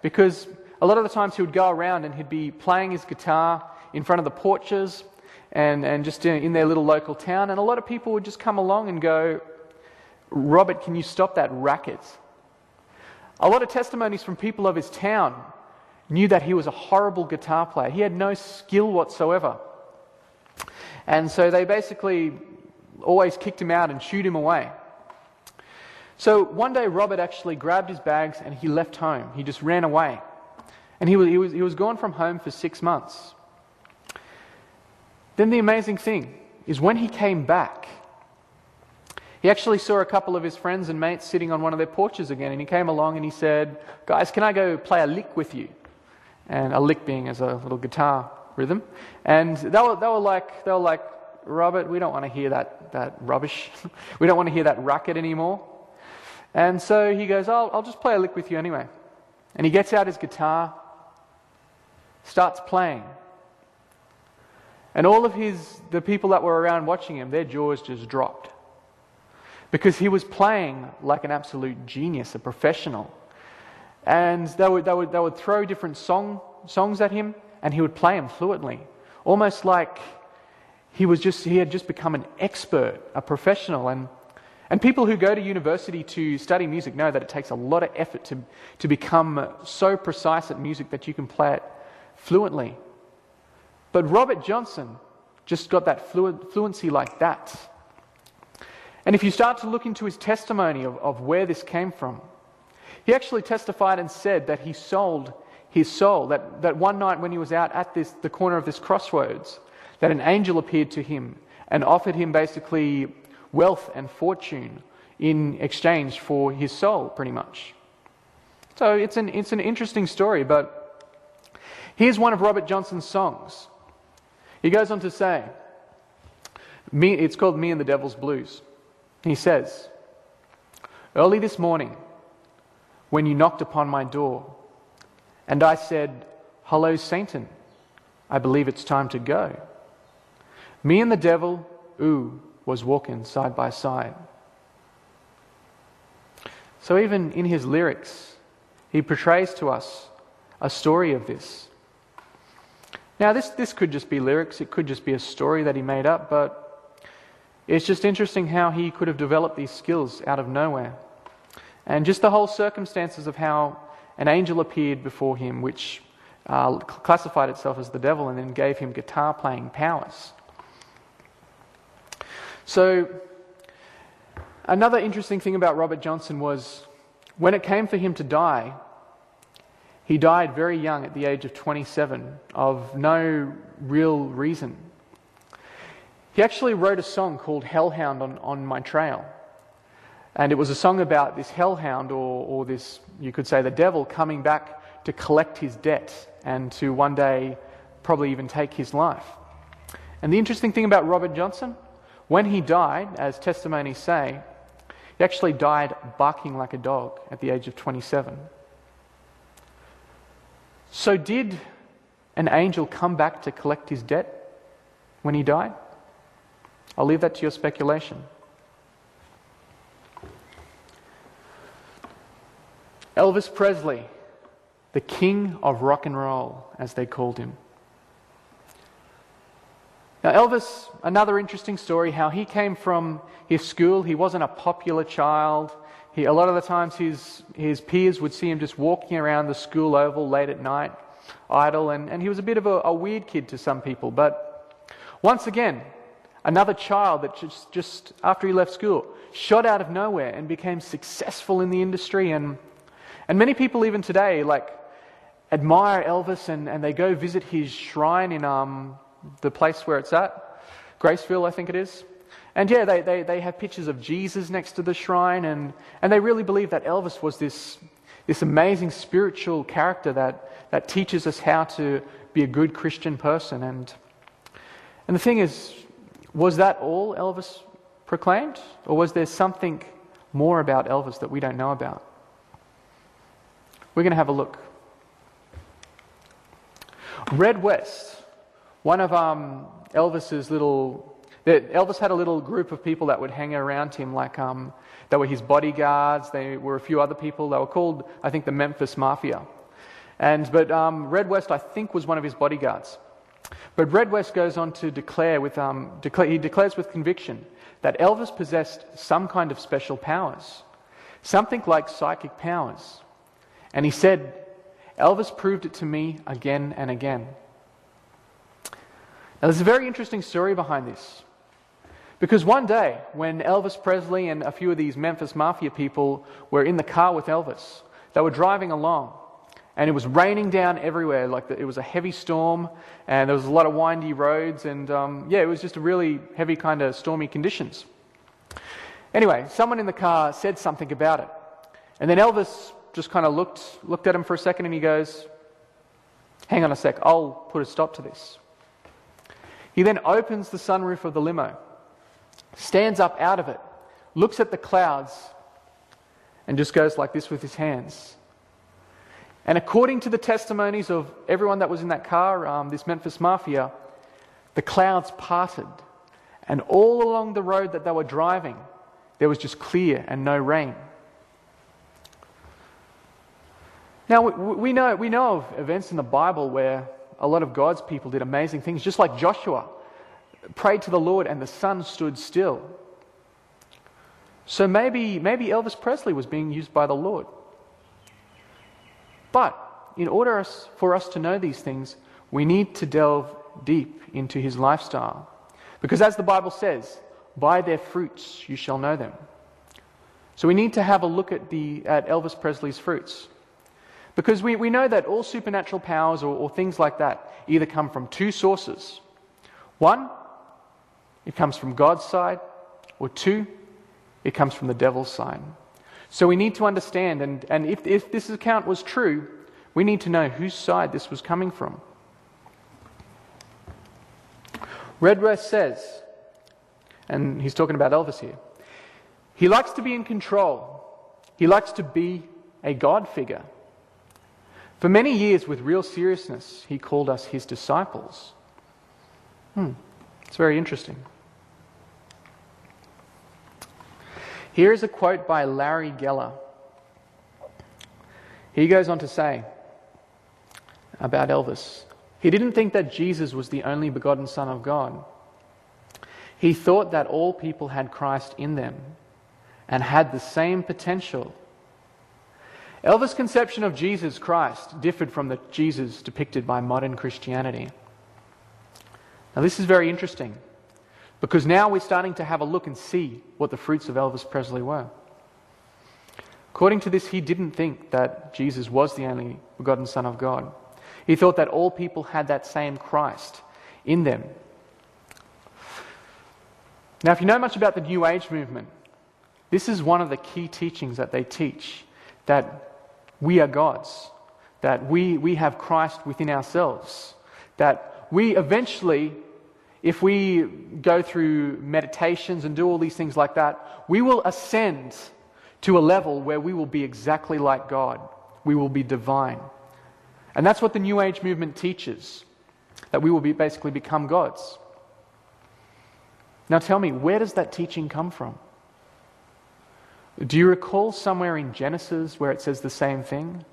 because a lot of the times he would go around and he'd be playing his guitar in front of the porches and just in their little local town, and a lot of people would just come along and go, "Robert, can you stop that racket?" A lot of testimonies from people of his town knew that he was a horrible guitar player. He had no skill whatsoever. And so they basically always kicked him out and shooed him away. So one day Robert actually grabbed his bags and he left home. He just ran away. And he was gone from home for 6 months. Then the amazing thing is when he came back, he actually saw a couple of his friends and mates sitting on one of their porches again, and he came along and he said, "Guys, can I go play a lick with you?" And a lick being as a little guitar rhythm. And they were like, "Robert, we don't want to hear that rubbish. We don't want to hear that racket anymore." And so he goes, I'll just play a lick with you anyway. And he gets out his guitar, starts playing. And all of the people that were around watching him, their jaws just dropped. Because he was playing like an absolute genius, a professional. And they would throw different songs at him, and he would play them fluently. Almost like he had just become an expert, a professional. And people who go to university to study music know that it takes a lot of effort to become so precise at music that you can play it fluently. But Robert Johnson just got that fluency like that. And if you start to look into his testimony of where this came from, he actually testified and said that he sold his soul, that one night when he was out at the corner of this crossroads, that an angel appeared to him and offered him basically wealth and fortune in exchange for his soul, pretty much. So it's an interesting story, but here's one of Robert Johnson's songs. He goes on to say, it's called "Me and the Devil's Blues." He says, "Early this morning, when you knocked upon my door, and I said, 'Hello, Satan, I believe it's time to go.' Me and the devil, was walking side by side." So even in his lyrics, he portrays to us a story of this. Now this could just be lyrics, it could just be a story that he made up, but it's just interesting how he could have developed these skills out of nowhere. And just the whole circumstances of how an angel appeared before him, which classified itself as the devil and then gave him guitar playing powers. So another interesting thing about Robert Johnson was when it came for him to die, he died very young at the age of 27 of no real reason. He actually wrote a song called "Hellhound on My Trail." And it was a song about this hellhound, or this, you could say, the devil coming back to collect his debt and to one day probably even take his life. And the interesting thing about Robert Johnson, when he died, as testimonies say, he actually died barking like a dog at the age of 27. So did an angel come back to collect his debt when he died? I'll leave that to your speculation. Elvis Presley, the king of rock and roll, as they called him. Now Elvis, another interesting story, how he came from his school. He wasn't a popular child. A lot of the times his peers would see him just walking around the school oval late at night, idle, and he was a bit of a weird kid to some people. But once again, another child that just after he left school, shot out of nowhere and became successful in the industry. And many people even today admire Elvis and they go visit his shrine in the place where it's at, Graceville, I think it is. And yeah, they have pictures of Jesus next to the shrine, and they really believe that Elvis was this amazing spiritual character that teaches us how to be a good Christian person. And the thing is, was that all Elvis proclaimed? Or was there something more about Elvis that we don't know about? We're going to have a look. Red West, one of Elvis's Elvis had a little group of people that would hang around him, they were his bodyguards. They were a few other people. They were called, I think, the Memphis Mafia. But Red West, I think, was one of his bodyguards. But Red West goes on to declare he declares with conviction that Elvis possessed some kind of special powers, something like psychic powers. And he said, Elvis proved it to me again and again. Now, there's a very interesting story behind this. Because one day, when Elvis Presley and a few of these Memphis Mafia people were in the car with Elvis, they were driving along, and it was raining down everywhere. It was a heavy storm, and there was a lot of windy roads, and it was just a really heavy kind of stormy conditions. Anyway, someone in the car said something about it, and then Elvis just kind of looked at him for a second, and he goes, "Hang on a sec, I'll put a stop to this." He then opens the sunroof of the limo, stands up out of it, looks at the clouds, and just goes like this with his hands. And according to the testimonies of everyone that was in that car, this Memphis Mafia, the clouds parted, and all along the road that they were driving, there was just clear and no rain. Now, we know of events in the Bible where a lot of God's people did amazing things, just like Joshua prayed to the Lord and the sun stood still. So maybe Elvis Presley was being used by the Lord. But in order for us to know these things, we need to delve deep into his lifestyle. Because as the Bible says, by their fruits you shall know them. So we need to have a look at Elvis Presley's fruits. Because we know that all supernatural powers or things like that either come from two sources. One, it comes from God's side, or two, it comes from the devil's side. So we need to understand, and if this account was true, we need to know whose side this was coming from. Red West says, and he's talking about Elvis here, he likes to be in control. He likes to be a God figure. For many years, with real seriousness, he called us his disciples. It's very interesting. Here is a quote by Larry Geller. He goes on to say about Elvis, he didn't think that Jesus was the only begotten Son of God. He thought that all people had Christ in them and had the same potential. Elvis' conception of Jesus Christ differed from the Jesus depicted by modern Christianity. Now this is very interesting, because now we're starting to have a look and see what the fruits of Elvis Presley were. According to this, he didn't think that Jesus was the only begotten Son of God. He thought that all people had that same Christ in them. Now, if you know much about the New Age movement, this is one of the key teachings that they teach, that we are gods, that we have Christ within ourselves, that we eventually, if we go through meditations and do all these things like that, we will ascend to a level where we will be exactly like God. We will be divine. And that's what the New Age movement teaches, that we will basically become gods. Now tell me, where does that teaching come from? Do you recall somewhere in Genesis where it says the same thing?